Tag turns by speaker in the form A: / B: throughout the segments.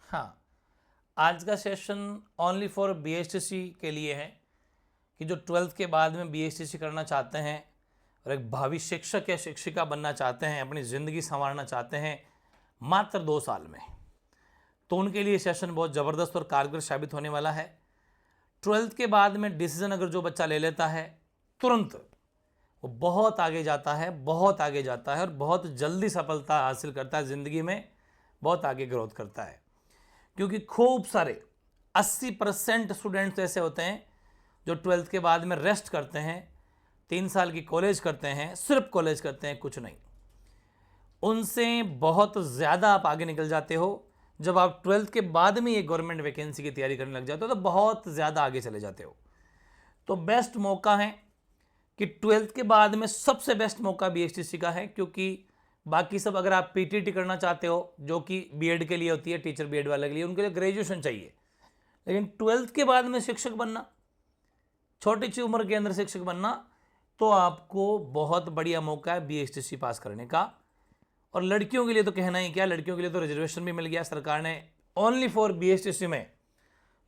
A: हाँ, आज का सेशन ओनली फॉर बीएसटीसी के लिए है कि जो 12th के बाद में बीएसटीसी करना चाहते हैं और एक भावी शिक्षक या शिक्षिका बनना चाहते हैं, अपनी ज़िंदगी संवारना चाहते हैं मात्र 2 साल में, तो उनके लिए सेशन बहुत ज़बरदस्त और कारगर साबित होने वाला है। 12th के बाद में डिसीजन अगर जो बच्चा ले लेता है तुरंत वो बहुत आगे जाता है, बहुत आगे जाता है और बहुत जल्दी सफलता हासिल करता है, ज़िंदगी में बहुत आगे ग्रोथ करता है। क्योंकि खूब सारे 80% स्टूडेंट्स ऐसे होते हैं जो 12th के बाद में रेस्ट करते हैं, 3 साल की कॉलेज करते हैं, सिर्फ कॉलेज करते हैं, कुछ नहीं। उनसे बहुत ज़्यादा आप आगे निकल जाते हो जब आप 12th के बाद में ये गवर्नमेंट वैकेंसी की तैयारी करने लग जाते हो, तो बहुत ज़्यादा आगे चले जाते हो। तो बेस्ट मौका है कि 12th के बाद में सबसे बेस्ट मौका बीएसटीसी का है, क्योंकि बाकी सब अगर आप पीटीटी करना चाहते हो जो कि बीएड के लिए होती है, टीचर बीएड वाले के लिए, उनके लिए ग्रेजुएशन चाहिए। लेकिन 12th के बाद में शिक्षक बनना, छोटी सी उम्र के अंदर शिक्षक बनना, तो आपको बहुत बढ़िया मौका है बीएसटीसी पास करने का। और लड़कियों के लिए तो कहना ही क्या, लड़कियों के लिए तो रिजर्वेशन भी मिल गया सरकार ने, ओनली फॉर बीएसटीसी में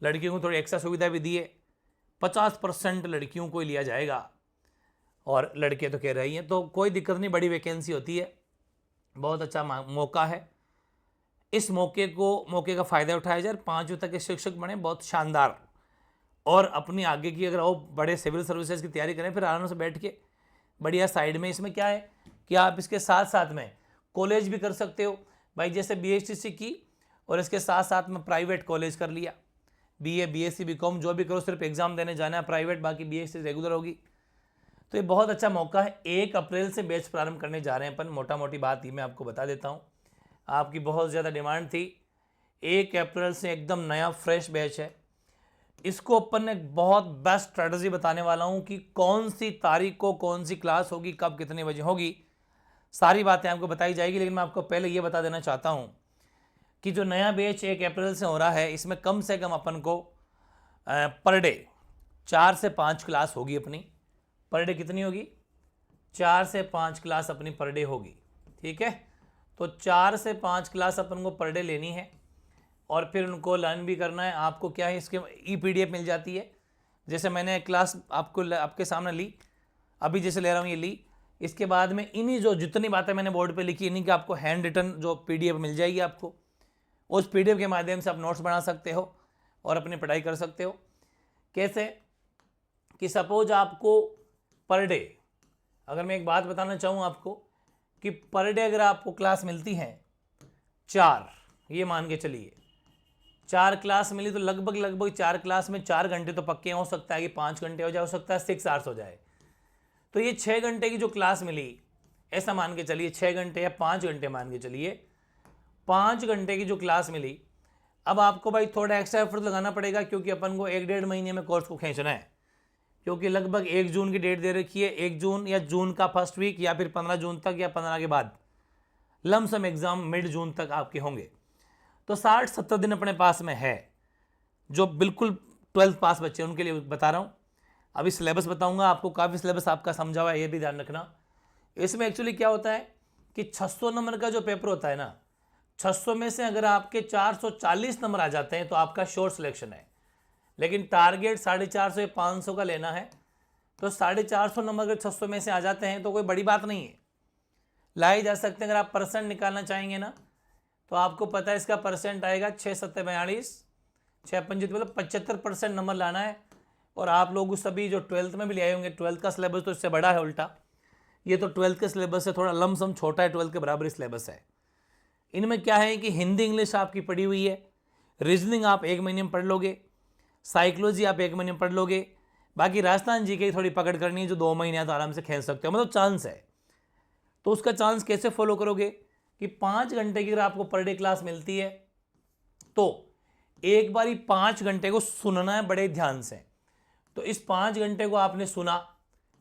A: लड़कियों को थोड़ी एक्स्ट्रा सुविधा भी दी है, 50% लड़कियों को लिया जाएगा और लड़के तो कह रही हैं, तो कोई दिक्कत नहीं, बड़ी वैकेंसी होती है, बहुत अच्छा मौका है। इस मौके का फ़ायदा उठाया जाए, 5वीं तक के शिक्षक बने, बहुत शानदार। और अपनी आगे की अगर वो बड़े सिविल सर्विसेज की तैयारी करें, फिर आराम से बैठ के बढ़िया साइड में, इसमें क्या है कि आप इसके साथ साथ में कॉलेज भी कर सकते हो भाई, जैसे बीएसटीसी की और इसके साथ साथ में प्राइवेट कॉलेज कर लिया, बीए, बीएससी, बीकॉम जो भी करो, सिर्फ एग्जाम देने जाना है प्राइवेट, बाकी बीएससी रेगुलर होगी। तो ये बहुत अच्छा मौका है। 1 अप्रैल से बैच प्रारंभ करने जा रहे हैं अपन, मोटा मोटी बात ही मैं आपको बता देता हूँ, आपकी बहुत ज़्यादा डिमांड थी। 1 अप्रैल से एकदम नया फ्रेश बैच है। इसको अपन ने बहुत बेस्ट स्ट्रेटजी बताने वाला हूँ कि कौन सी तारीख को कौन सी क्लास होगी, कब कितने बजे होगी, सारी बातें आपको बताई जाएगी। लेकिन मैं आपको पहले ये बता देना चाहता हूँ कि जो नया बैच 1 अप्रैल से हो रहा है, इसमें कम से कम अपन को पर डे 4 से 5 क्लास होगी अपनी। पर डे कितनी होगी? 4 से 5 क्लास अपनी पर डे होगी, ठीक है। तो 4 से 5 क्लास अपन को पर डे लेनी है और फिर उनको लर्न भी करना है। आपको क्या है, इसके PDF मिल जाती है, जैसे मैंने क्लास आपके सामने ली, अभी जैसे ले रहा हूँ ये ली, इसके बाद में इन्हीं जो जितनी बातें मैंने बोर्ड पे लिखी, इन्हीं की आपको हैंड रिटन जो PDF मिल जाएगी आपको। उस PDF के माध्यम से आप नोट्स बना सकते हो और अपनी पढ़ाई कर सकते हो। कैसे कि सपोज आपको पर डे, अगर मैं एक बात बताना चाहूँ आपको कि पर डे अगर आपको क्लास मिलती है 4, ये मान के चलिए 4 क्लास मिली, तो लगभग 4 क्लास में 4 घंटे तो पक्के, हो सकता है कि 5 घंटे हो जाए, हो सकता है 6 आवर्स हो जाए। तो ये 6 घंटे की जो क्लास मिली, ऐसा मान के चलिए 6 घंटे या 5 घंटे मान के चलिए, 5 घंटे की जो क्लास मिली, अब आपको भाई थोड़ा एक्स्ट्रा एफर्ट लगाना पड़ेगा, क्योंकि अपन को 1-1.5 महीने में कोर्स को खींचना है। क्योंकि लगभग 1 जून की डेट दे रखी है, 1 जून या जून का फर्स्ट वीक या फिर 15 जून तक या 15 के बाद लमसम एग्जाम मिड जून तक आपके होंगे। तो 60-70 दिन अपने पास में है। जो बिल्कुल 12th पास बच्चे उनके लिए बता रहा हूँ। अभी सिलेबस बताऊंगा आपको, काफ़ी सिलेबस आपका समझा हुआ है, ये भी ध्यान रखना। इसमें एक्चुअली क्या होता है कि 600 नंबर का जो पेपर होता है ना, 600 में से अगर आपके 440 नंबर आ जाते हैं तो आपका श्योर सिलेक्शन है। लेकिन टारगेट 450 या 500 का लेना है, तो 450 नंबर अगर 600 में से आ जाते हैं तो कोई बड़ी बात नहीं है, लाए जा सकते हैं। अगर आप परसेंट निकालना चाहेंगे ना, तो आपको पता है इसका परसेंट आएगा 6-7-42, 6-5, मतलब 75% नंबर लाना है। और आप लोग सभी जो 12th में भी ले आए होंगे, 12th का सिलेबस तो इससे बड़ा है उल्टा, ये तो 12th के सिलेबस से थोड़ा लमसम छोटा है, 12th के बराबर सिलेबस है। इनमें क्या है कि हिंदी इंग्लिश आपकी पढ़ी हुई है, रीजनिंग आप 1 महीने में पढ़ लोगे, साइकोलॉजी आप 1 महीने में पढ़ लोगे, बाकी राजस्थान जी की थोड़ी पकड़ करनी है जो 2 महीने तो आराम से खेल सकते हो, मतलब चांस है। तो उसका चांस कैसे फॉलो करोगे कि 5 घंटे की अगर आपको पर डे क्लास मिलती है, तो एक बारी 5 घंटे को सुनना है बड़े ध्यान से। तो इस 5 घंटे को आपने सुना,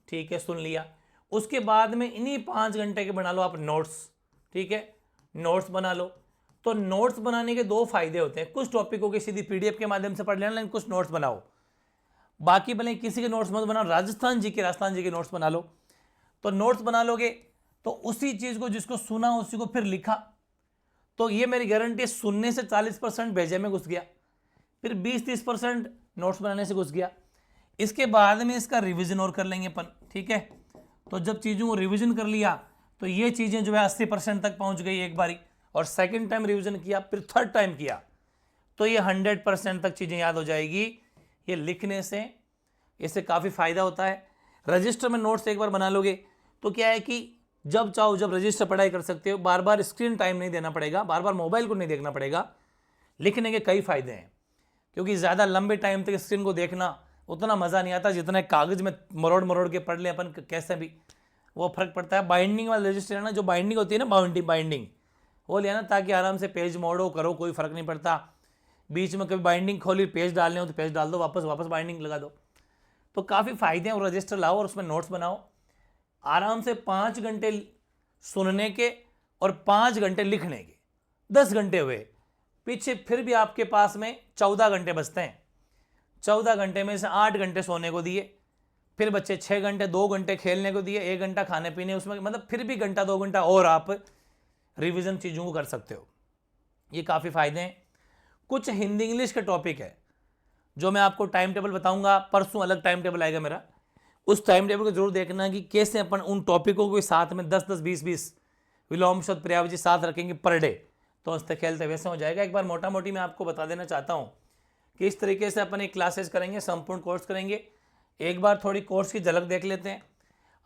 A: ठीक है, सुन लिया, उसके बाद में इन्हीं 5 घंटे के बना लो आप नोट्स, ठीक है, नोट्स बना लो। तो नोट्स बनाने के 2 फायदे होते हैं, कुछ टॉपिकों के सीधी PDF के माध्यम से पढ़ लेना, लेकिन कुछ नोट्स बनाओ, बाकी भले किसी के नोट्स मत बनाओ, राजस्थान जी के नोट्स बना लो। तो नोट्स बना लोगे तो उसी चीज को जिसको सुना उसी को फिर लिखा, तो ये मेरी गारंटी है, सुनने से 40% भेजे में घुस गया, फिर 20-30% नोट्स बनाने से घुस गया। इसके बाद में इसका रिवीजन और कर लेंगे अपन, ठीक है। तो जब चीज़ों को रिवीजन कर लिया तो ये चीज़ें जो है 80% तक पहुंच गई एक बारी, और सेकंड टाइम रिवीजन किया, फिर थर्ड टाइम किया, तो ये 100% तक चीज़ें याद हो जाएगी। ये लिखने से इससे काफ़ी फ़ायदा होता है। रजिस्टर में नोट्स एक बार बना लोगे तो क्या है कि जब चाहो जब रजिस्टर पढ़ाई कर सकते हो, बार बार स्क्रीन टाइम नहीं देना पड़ेगा, बार बार मोबाइल को नहीं देखना पड़ेगा। लिखने के कई फ़ायदे हैं, क्योंकि ज़्यादा लंबे टाइम तक स्क्रीन को देखना उतना मज़ा नहीं आता जितना कागज़ में मरोड़ मरोड़ के पढ़ ले अपन, कैसे भी वो फ़र्क पड़ता है। बाइंडिंग वाला रजिस्टर है ना, जो बाइंडिंग होती है ना, बाइंडिंग वो लिया ना, ताकि आराम से पेज मोड़ो करो, कोई फ़र्क नहीं पड़ता। बीच में कभी बाइंडिंग खोली, पेज डालने हो तो पेज डाल दो, वापस बाइंडिंग लगा दो। तो काफ़ी फ़ायदे हैं। और रजिस्टर लाओ और उसमें नोट्स बनाओ आराम से। 5 घंटे सुनने के और 5 घंटे लिखने के, 10 घंटे हुए। पीछे फिर भी आपके पास में 14 घंटे बचते हैं। 14 घंटे में से 8 घंटे सोने को दिए, फिर बच्चे 6 घंटे, 2 घंटे खेलने को दिए, 1 घंटा खाने पीने, उसमें मतलब फिर भी घंटा 2 घंटा और आप रिवीजन चीज़ों को कर सकते हो। ये काफ़ी फ़ायदे हैं। कुछ हिंदी इंग्लिश के टॉपिक है जो मैं आपको टाइम टेबल बताऊंगा, परसों अलग टाइम टेबल आएगा मेरा। उस टाइम टेबल को जरूर देखना कि कैसे अपन उन टॉपिकों को साथ में 10-10, 20-20 विलोम शब्द पर्यायवाची साथ रखेंगे पर डे, तो हंसते खेलते वैसे हो जाएगा। एक बार मोटा मोटी मैं आपको बता देना चाहता हूँ कि इस तरीके से अपन एक क्लासेस करेंगे, संपूर्ण कोर्स करेंगे। एक बार थोड़ी कोर्स की झलक देख लेते हैं।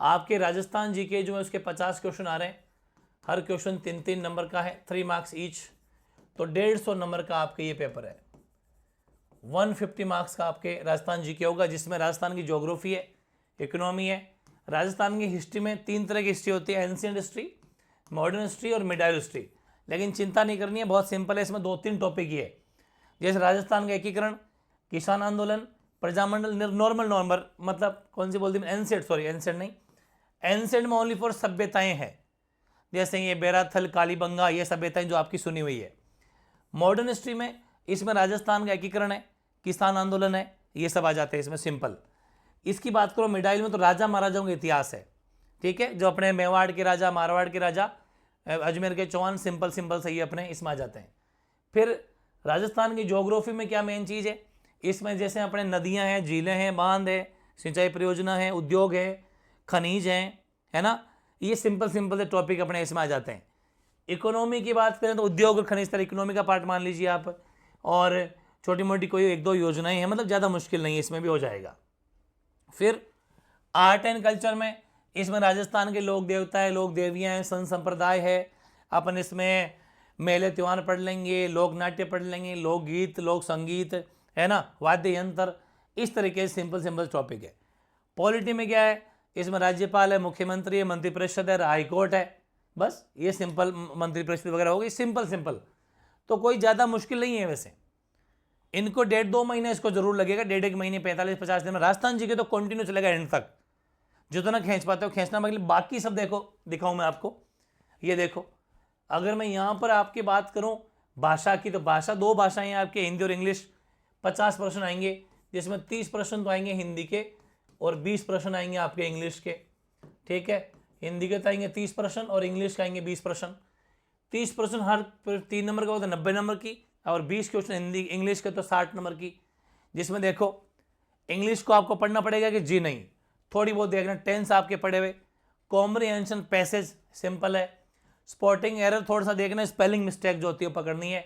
A: आपके राजस्थान जीके जो है उसके 50 क्वेश्चन आ रहे हैं, हर क्वेश्चन 3-3 नंबर का है, 3 मार्क्स ईच, तो 150 नंबर का आपके ये पेपर है। 150 मार्क्स का आपके राजस्थान जीके होगा, जिसमें राजस्थान की ज्योग्राफी है, इकोनॉमी है। राजस्थान की हिस्ट्री में 3 तरह की हिस्ट्री होती है, एंशिएंट हिस्ट्री, मॉडर्न हिस्ट्री और मिडाइवल हिस्ट्री। लेकिन चिंता नहीं करनी है, बहुत सिंपल है, इसमें 2-3 टॉपिक ही है। जैसे राजस्थान का एकीकरण, किसान आंदोलन, प्रजामंडल, नॉर्मल मतलब कौन सी बोलती है, एंशिएंट नहीं, एंशिएंट में ओनली फॉर सभ्यताएं हैं, जैसे ये बेराथल, कालीबंगा, ये सभ्यताएं जो आपकी सुनी हुई है। मॉडर्न हिस्ट्री में इसमें राजस्थान का एकीकरण है, किसान आंदोलन है, ये सब आ जाते हैं इसमें, सिंपल। इसकी बात करो मिडाइल में तो राजा महाराजाओं का इतिहास है, ठीक है, जो अपने मेवाड़ के राजा, मारवाड़ के राजा, अजमेर के चौहान, सिंपल सही अपने इसमें आ जाते हैं। फिर राजस्थान की ज्योग्राफी में क्या मेन चीज़ है, इसमें जैसे अपने नदियां हैं, झीलें हैं, बांध है, सिंचाई परियोजना है, उद्योग है, खनिज हैं, है ना, ये सिंपल से टॉपिक अपने इसमें आ जाते हैं। इकोनॉमी की बात करें तो उद्योग और खनिज तरह इकोनॉमी का पार्ट मान लीजिए आप, और छोटी मोटी कोई 1-2 योजनाएं हैं, मतलब ज़्यादा मुश्किल नहीं है, इसमें भी हो जाएगा। फिर आर्ट एंड कल्चर में इसमें राजस्थान के लोक देवता है, लोक देवियाँ हैं, संत संप्रदाय है, अपन इसमें मेले त्यौहार पढ़ लेंगे, लोक नाट्य पढ़ लेंगे, लोकगीत, लोक संगीत, है ना, वाद्य यंत्र, इस तरीके से सिंपल टॉपिक है। पॉलिटी में क्या है, इसमें राज्यपाल है, मुख्यमंत्री है, मंत्रिपरिषद है, हाईकोर्ट है, बस ये सिंपल मंत्रिपरिषद वगैरह होगी, सिंपल। तो कोई ज़्यादा मुश्किल नहीं है। वैसे इनको 1.5-2 महीने इसको जरूर लगेगा, 1.5 महीने, 45-50 दिन में। राजस्थान जी के तो कंटिन्यू चलेगा एंड तक, जितना खींच पाते हो खींचना। मतलब बाकी सब देखो, दिखाऊं मैं आपको, ये देखो, अगर मैं यहाँ पर आपकी बात करूँ भाषा की, तो भाषा 2 भाषाएं हैं आपके, हिंदी और इंग्लिश। 50 प्रश्न आएंगे, जिसमें 30 प्रश्न तो आएंगे हिंदी के और 20 प्रश्न आएंगे आपके इंग्लिश के, ठीक है। हिंदी के तो आएंगे 30 प्रश्न और इंग्लिश के आएंगे 20 प्रश्न। 30 प्रश्न हर 3 नंबर का होता है, 90 नंबर की, और 20 क्वेश्चन हिंदी इंग्लिश के तो 60 नंबर की। जिसमें देखो इंग्लिश को आपको पढ़ना पड़ेगा कि जी नहीं, थोड़ी बहुत देखना, टेंस आपके पढ़े हुए, कॉम्प्रिहेंशन पैसेज सिंपल है, स्पॉटिंग एरर थोड़ा सा देखना, स्पेलिंग मिस्टेक जो होती है पकड़नी है,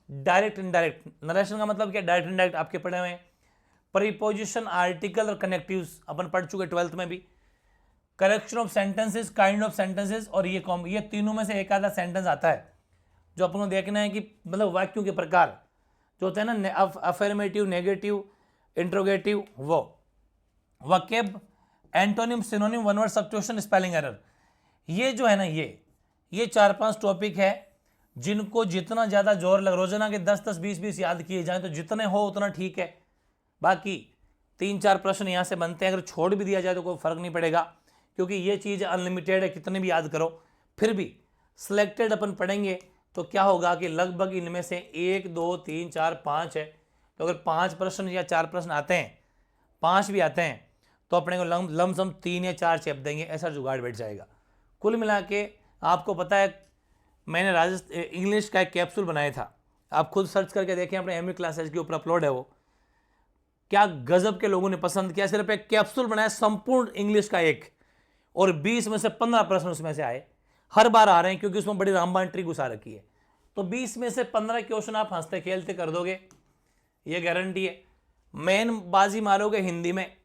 A: डायरेक्ट इनडायरेक्ट, नरेशन का मतलब क्या, डायरेक्ट इनडायरेक्ट आपके पढ़े हुए हैं, प्रीपोजिशन, आर्टिकल और कनेक्टिव्स अपन पढ़ चुके 12th में भी, correction of sentences, kind of sentences, और ये तीनों में से एक आधा सेंटेंस आता है जो अपन को देखना है कि मतलब वाक्यों के प्रकार जो होते हैं ना, अफर्मेटिव, नेगेटिव, इंट्रोगेटिव, वो vocab, antonym, synonym, one word substitution, spelling error, ये जो है ना, ये 4-5 टॉपिक है जिनको जितना ज़्यादा जोर लग, रोजाना के 10-10, 20-20 याद किए जाएं तो जितने हो उतना ठीक है। बाकी 3-4 प्रश्न यहाँ से बनते हैं, अगर छोड़ भी दिया जाए तो कोई फर्क नहीं पड़ेगा, क्योंकि ये चीज़ अनलिमिटेड है, कितने भी याद करो। फिर भी सिलेक्टेड अपन पढ़ेंगे तो क्या होगा कि लगभग इनमें से 1, 2, 3, 4, 5 है, तो अगर 5 प्रश्न या 4 प्रश्न आते हैं, 5 भी आते हैं, तो अपने को लमसम 3 या 4 चैप देंगे, ऐसा जुगाड़ बैठ जाएगा। कुल मिला के आपको पता है मैंने राजस्थान इंग्लिश का एक कैप्सूल बनाया था, आप खुद सर्च करके देखें, अपने एमवी क्लासेज के ऊपर अपलोड है वो। क्या गजब के लोगों ने पसंद किया, सिर्फ एक कैप्सूल बनाया संपूर्ण इंग्लिश का एक, और 20 में से 15 प्रश्न उसमें से आए। हर बार आ रहे हैं क्योंकि उसमें बड़ी रामबाण ट्रिक घुसा रखी है। तो 20 में से 15 क्वेश्चन आप हंसते खेलते कर दोगे, ये गारंटी है। मेन बाजी मारोगे हिंदी में,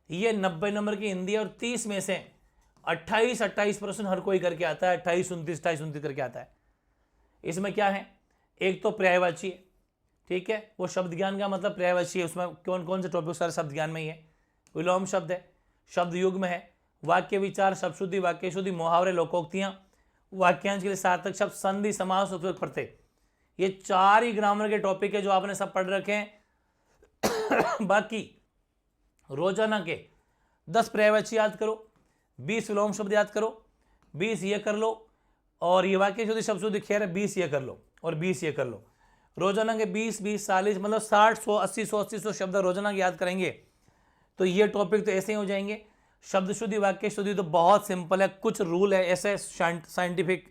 A: ये 90 नंबर की हिंदी है, और 30 में से 28 प्रश्न हर कोई करके आता है, 28 29 करके आता है। इसमें क्या है, एक तो पर्यायवाची है, ठीक है, वो शब्द ज्ञान का मतलब पर्यायवाची है, उसमें कौन कौन से टॉपिक सारे शब्द ज्ञान में ही है। विलोम शब्द है, शब्द युग्म है, वाक्य विचार, शब्द शुद्धि, वाक्य शुद्धि, मुहावरे, लोकोक्तियां, वाक्यांश के लिए सार्थक शब्द, संधि, समास, उपयोग, प्रत्यय, ये 4 ही ग्रामर के टॉपिक है जो आपने सब पढ़ रखे हैं। बाकी रोजाना के 10 पर्यायवाची याद करो, 20 विलोम शब्द याद करो, 20 ये कर लो, और ये वाक्य शुद्धि, शब्द शुद्धि, खैर 20 ये कर लो, और 20 ये कर लो। रोजाना के 20 40 मतलब 60 100 80 शब्द रोजाना याद करेंगे तो ये टॉपिक तो ऐसे ही हो जाएंगे। शब्द शुद्धि, वाक्य शुद्धि तो बहुत सिंपल है, कुछ रूल है ऐसे साइंटिफिक,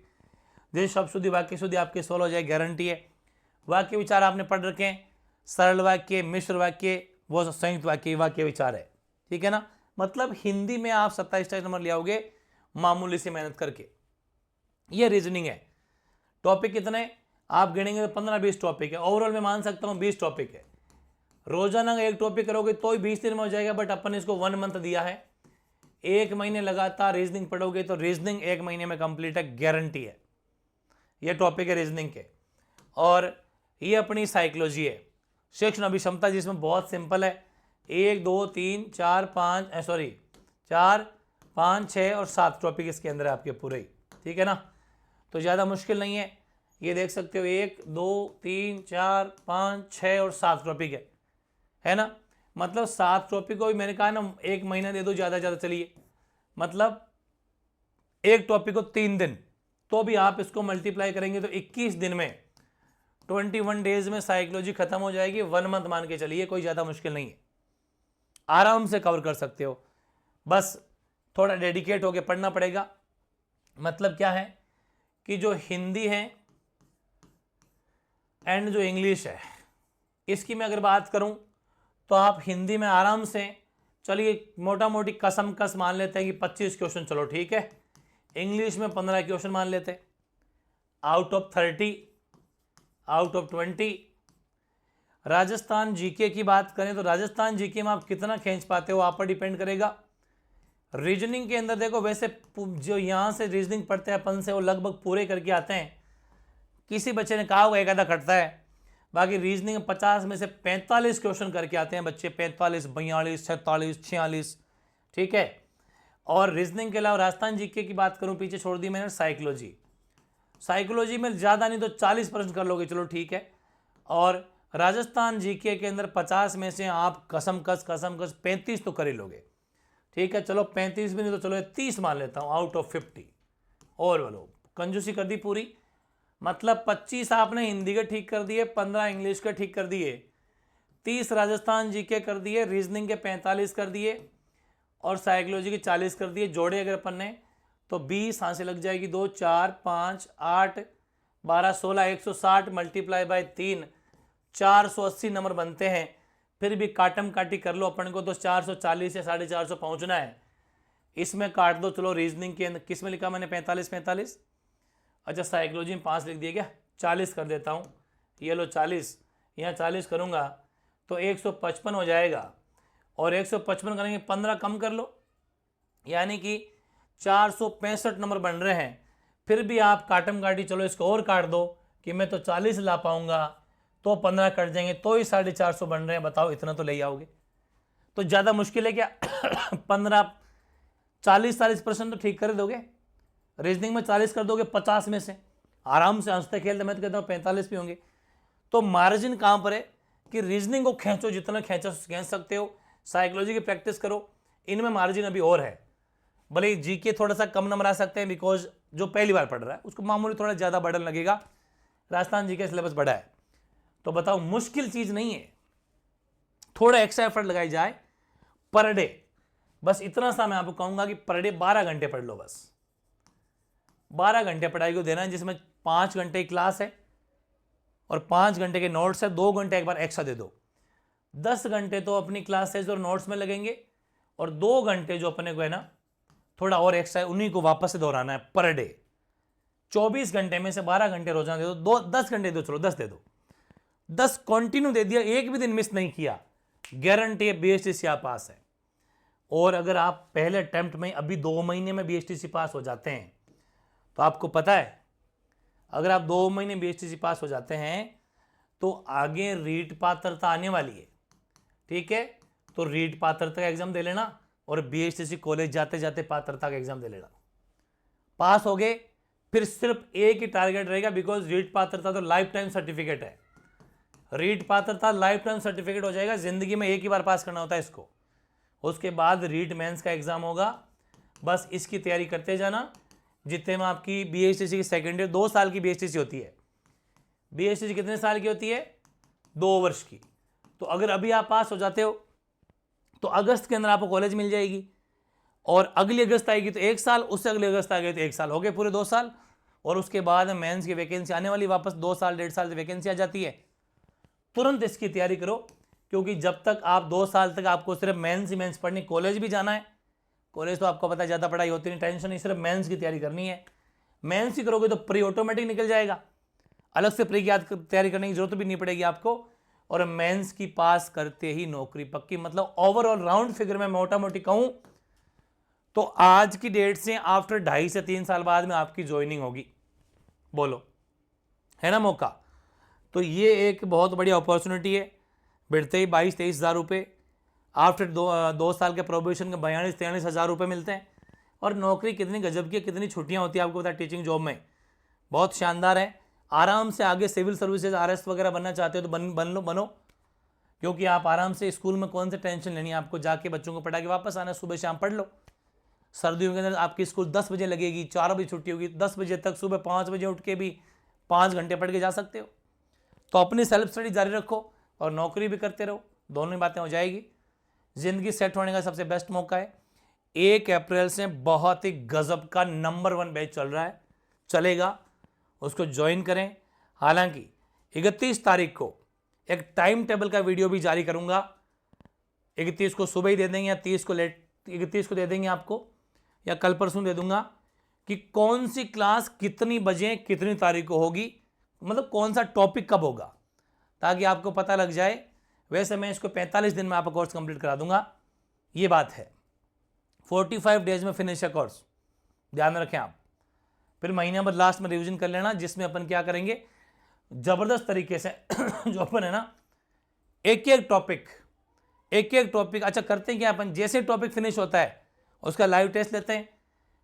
A: जैसे शब्द शुद्धि वाक्य शुद्धि आपके सोल्व हो जाए, गारंटी है। वाक्य विचार आपने पढ़ रखे हैं, सरल वाक्य, मिश्र वाक्य, वो संयुक्त वाक्य, वाक्य विचार है, ठीक है ना। मतलब हिंदी में आप 27 नंबर ले आओगे मामूली से मेहनत करके। ये रीजनिंग है। टॉपिक कितने आप गिनेंगे तो 15-20 टॉपिक है, ओवरऑल मैं मान सकता हूँ 20 टॉपिक है। रोजाना का एक टॉपिक करोगे तो ही 20 दिन में हो जाएगा, बट अपन इसको 1 मंथ दिया है। 1 महीने लगातार रीजनिंग पढ़ोगे तो रीजनिंग 1 महीने में कंप्लीट है, गारंटी है। ये टॉपिक है रीजनिंग के। और ये अपनी साइकोलॉजी है, शिक्षण अभिक्षमता, जिसमें बहुत सिंपल है, 1 2 3 4 5 सॉरी 4 5 6 और 7 टॉपिक इसके अंदर है आपके पूरे ही, ठीक है ना। तो ज़्यादा मुश्किल नहीं है, ये देख सकते हो 1 2 3 4 5 6 और 7 टॉपिक है ना। मतलब 7 टॉपिक को भी मैंने कहा ना 1 महीना दे दो ज़्यादा ज़्यादा, चलिए मतलब एक टॉपिक को 3 दिन, तो भी आप इसको मल्टीप्लाई करेंगे तो 21 दिन में 21 डेज में साइकोलॉजी खत्म हो जाएगी। 1 मंथ मान के चलिए, कोई ज़्यादा मुश्किल नहीं है, आराम से कवर कर सकते हो। बस थोड़ा डेडिकेट होके पढ़ना पड़ेगा। मतलब क्या है कि जो हिंदी है एंड जो इंग्लिश है, इसकी मैं अगर बात करूं तो आप हिंदी में आराम से, चलिए मोटा मोटी कसम कस मान लेते हैं कि 25 क्वेश्चन, चलो ठीक है। इंग्लिश में 15 क्वेश्चन मान लेते हैं, out of 30, out of 20। Rajasthan GK की बात करें तो राजस्थान जीके में आप कितना खींच पाते हो आप पर डिपेंड करेगा। रीजनिंग के अंदर देखो, वैसे जो यहाँ से रीजनिंग पढ़ते हैं अपन से, वो लगभग पूरे करके आते हैं। किसी बच्चे ने कहा होगा एक आधा कटता है, बाकी रीजनिंग 50 में से 45 क्वेश्चन करके आते हैं बच्चे, 45 42 46 46, ठीक है। और रीजनिंग के अलावा राजस्थान जीके की बात करूं, पीछे छोड़ दी मैंने साइकोलॉजी। साइकोलॉजी में ज़्यादा नहीं तो 40 प्रश्न कर लोगे, चलो ठीक है। और राजस्थान जीके के अंदर 50 में से आप कसम कस 35 तो कर ही लोगे, ठीक है। चलो 35 भी नहीं तो चलो 30 मान लेता हूँ आउट ऑफ 50, और बोलो कंजूसी कर दी पूरी। मतलब 25 आपने हिंदी के ठीक कर दिए, 15 इंग्लिश के ठीक कर दिए, 30 राजस्थान जीके कर दिए, रीजनिंग के 45 कर दिए, और साइकोलॉजी के 40 कर दिए। जोड़े अगर अपन ने तो 20 यहाँ से लग जाएगी, 2 4 5 8 12 16 160 मल्टीप्लाई बाय 3, 480 नंबर बनते हैं। फिर भी काटम काटी कर लो, अपन को तो 440 या 450 पहुँचना है, इसमें काट दो। चलो रीजनिंग के अंदर किस में लिखा मैंने 45, अच्छा साइकोलॉजी में 5 लिख दिया क्या, 40 कर देता हूँ। ये लो 40, यहाँ 40 करूँगा तो 155 हो जाएगा, और 155 करेंगे 15 कम कर लो, यानी कि 465 नंबर बन रहे हैं। फिर भी आप काटम काटी, चलो इसको और काट दो कि मैं तो 40 ला पाऊँगा, तो 15 कट जाएंगे तो ही 450 बन रहे हैं। बताओ इतना तो ले आओगे, तो ज़्यादा मुश्किल है क्या। 15 40% तो ठीक कर दोगे, रीजनिंग में 40 कर दोगे 50 में से, आराम से हंसते खेलते, मैं तो कहता हूँ 45 भी होंगे। तो मार्जिन कहाँ पर है कि रीजनिंग को खींचो, जितना खींच सकते हो, साइकोलॉजी की प्रैक्टिस करो, इनमें मार्जिन अभी और है। भले जीके थोड़ा सा कम नंबर आ सकते हैं, बिकॉज जो पहली बार पढ़ रहा है उसको मामूली थोड़ा ज़्यादा बर्डन लगेगा, राजस्थान जीके सिलेबस बड़ा है। तो बताओ मुश्किल चीज़ नहीं है, थोड़ा एक्स्ट्रा एफर्ट लगाई जाए पर डे। बस इतना सा मैं आपको कहूँगा कि पर डे 12 घंटे पढ़ लो, बस 12 घंटे पढ़ाई को देना है, जिसमें 5 घंटे की क्लास है और 5 घंटे के नोट्स है, 2 घंटे एक बार एक्स्ट्रा दे दो। 10 घंटे तो अपनी क्लासेज और नोट्स में लगेंगे और 2 घंटे जो अपने को है ना थोड़ा और एक्स्ट्रा है, उन्हीं को वापस से दोहराना है पर डे। 24 घंटे में से 12 घंटे रोजाना दे दो, 10 घंटे दो, चलो 10 दे दो, 10 कंटिन्यू दे दिया, एक भी दिन मिस नहीं किया, गारंटी है BHTC आप पास है। और अगर आप पहले अटेम्प्ट में अभी 2 महीने में BHTC पास हो जाते हैं तो आपको पता है, अगर आप 2 महीने BHTC पास हो जाते हैं तो आगे रीट पात्रता आने वाली है, ठीक है। तो रीट पात्रता का एग्जाम दे लेना और BHTC कॉलेज जाते जाते पात्रता का एग्जाम दे लेना। पास हो गए फिर सिर्फ एक ही टारगेट रहेगा, बिकॉज रीट पात्रता तो लाइफ टाइम सर्टिफिकेट है। रीट पात्रता लाइफ टाइम सर्टिफिकेट हो जाएगा, जिंदगी में एक ही बार पास करना होता है इसको। उसके बाद रीट मेंस का एग्जाम होगा, बस इसकी तैयारी करते जाना। जितने में आपकी BHTC की सेकेंड ईयर 2 साल की BHTC होती है। BHTC कितने साल की होती है? 2 वर्ष की। तो अगर अभी आप पास हो जाते हो तो अगस्त के अंदर आपको कॉलेज मिल जाएगी और अगली अगस्त आएगी तो 1 साल, उससे अगली अगस्त आ गई तो 1 साल, हो गए पूरे 2 साल। और उसके बाद मेंस की वैकेंसी आने वाली, वापस 2 साल 1.5 साल से वैकेंसी आ जाती है। तुरंत इसकी तैयारी करो, क्योंकि जब तक आप 2 साल तक आपको सिर्फ मेंस ही मेंस पढ़नी, कॉलेज भी जाना है, कॉलेज तो आपको पता है ज़्यादा पढ़ाई होती नहीं, टेंशन नहीं, सिर्फ मेंस की तैयारी करनी है। मेंस ही करोगे तो प्री ऑटोमेटिक निकल जाएगा, अलग से प्री की तैयारी करने की जरूरत भी नहीं पड़ेगी आपको। और मेंस की पास करते ही नौकरी पक्की, मतलब ओवरऑल राउंड फिगर में मोटा मोटी कहूं तो आज की डेट से आफ्टर 2.5 से 3 साल बाद में आपकी ज्वाइनिंग होगी। बोलो, है ना मौका? तो ये एक बहुत बड़ी अपॉर्चुनिटी है। बढ़ते ही 22-23 हज़ार रुपये, आफ्टर 2 साल के प्रोबेशन के 42-43 हज़ार रुपये मिलते हैं। और नौकरी कितनी गजब की, कितनी छुट्टियां होती है आपको पता है टीचिंग जॉब में, बहुत शानदार है। आराम से आगे सिविल सर्विसेज RS वगैरह बनना चाहते हो तो बनो, क्योंकि आप आराम से स्कूल में कौन सी टेंशन लेनी है आपको, जाके बच्चों को पढ़ा के वापस आना, सुबह शाम पढ़ लो। सर्दियों के अंदर आपकी स्कूल 10 बजे लगेगी, 4 बजे छुट्टी होगी, 10 बजे तक सुबह 5 बजे उठ के भी 5 घंटे पढ़ के जा सकते हो। तो अपनी सेल्फ स्टडी जारी रखो और नौकरी भी करते रहो, दोनों ही बातें हो जाएगी। जिंदगी सेट होने का सबसे बेस्ट मौका है। 1 अप्रैल से बहुत ही गजब का नंबर 1 बैच चल रहा है, चलेगा, उसको ज्वाइन करें। हालांकि 31 तारीख को एक टाइम टेबल का वीडियो भी जारी करूंगा। 31 को सुबह ही दे देंगे या 30 को लेट, 31 को दे देंगे आपको या कल परसों दे दूंगा कि कौन सी क्लास कितनी बजे कितनी तारीख को होगी, मतलब कौन सा टॉपिक कब होगा, ताकि आपको पता लग जाए। वैसे मैं इसको 45 दिन में आपका कोर्स कंप्लीट करा दूंगा, ये बात है। 45 डेज में फिनिश है कोर्स, ध्यान रखें आप। फिर महीने भर लास्ट में रिवीजन कर लेना, जिसमें अपन क्या करेंगे, जबरदस्त तरीके से जो अपन है ना एक एक टॉपिक अच्छा करते हैं क्या अपन, जैसे टॉपिक फिनिश होता है उसका लाइव टेस्ट लेते हैं,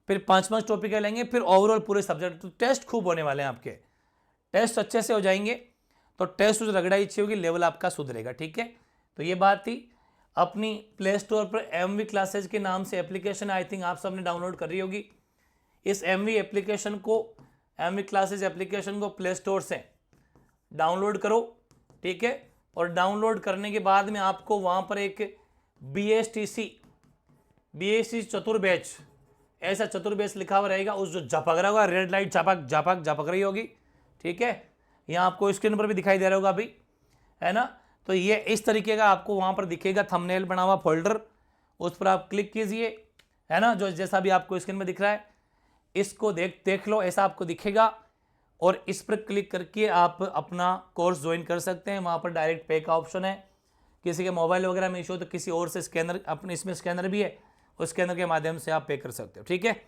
A: फिर 5 टॉपिक लेंगे, फिर ओवरऑल पूरे सब्जेक्ट। तो टेस्ट खूब होने वाले हैं आपके, टेस्ट अच्छे से हो जाएंगे तो टेस्ट रगड़ाई अच्छी होगी, लेवल आपका सुधरेगा, ठीक है। तो ये बात थी। अपनी प्ले स्टोर पर MV क्लासेज के नाम से एप्लीकेशन आई थिंक आप सबने डाउनलोड कर रही होगी। इस MV एप्लीकेशन को, MV क्लासेज एप्लीकेशन को प्ले स्टोर से डाउनलोड करो, ठीक है। और डाउनलोड करने के बाद में आपको वहाँ पर एक BHTC चतुर्बैच, ऐसा चतुर्बैच लिखा हुआ रहेगा, उस जो झपक रहा होगा, रेड लाइट झपक रही होगी, ठीक है। यहाँ आपको स्क्रीन पर भी दिखाई दे रहा होगा अभी, है ना। तो ये इस तरीके का आपको वहाँ पर दिखेगा थंबनेल बना हुआ फोल्डर, उस पर आप क्लिक कीजिए, है ना, जो जैसा भी आपको स्क्रीन में दिख रहा है, इसको देख लो, ऐसा आपको दिखेगा। और इस पर क्लिक करके आप अपना कोर्स ज्वाइन कर सकते हैं। वहाँ पर डायरेक्ट पे का ऑप्शन है, किसी के मोबाइल वगैरह में इशू तो किसी और से स्कैनर, अपने इसमें स्कैनर भी है, उस स्कैनर के माध्यम से आप पे कर सकते हो, ठीक है।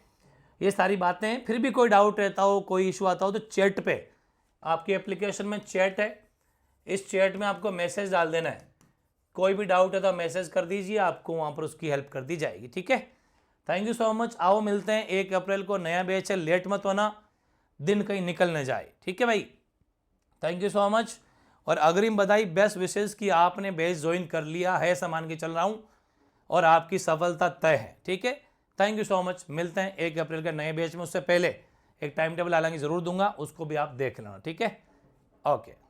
A: ये सारी बातें हैं। फिर भी कोई डाउट रहता हो, कोई इशू आता हो तो चैट पे, आपकी एप्लीकेशन में चैट है, इस चैट में आपको मैसेज डाल देना है। कोई भी डाउट है तो मैसेज कर दीजिए, आपको वहाँ पर उसकी हेल्प कर दी जाएगी, ठीक है। Thank you so much. आओ मिलते हैं 1 अप्रैल को, नया बैच है, लेट मत होना, दिन कहीं निकल न जाए, ठीक है भाई। Thank you so much. और अग्रिम बधाई, बेस्ट विशेष कि आपने बैच ज्वाइन कर लिया है, सामान के चल रहा हूँ और आपकी सफलता तय है, ठीक है। Thank you so much. मिलते हैं 1 अप्रैल के नए बैच में। उससे पहले एक टाइम टेबल हालांकि ज़रूर दूंगा, उसको भी आप देख लेना, ठीक है। ओके।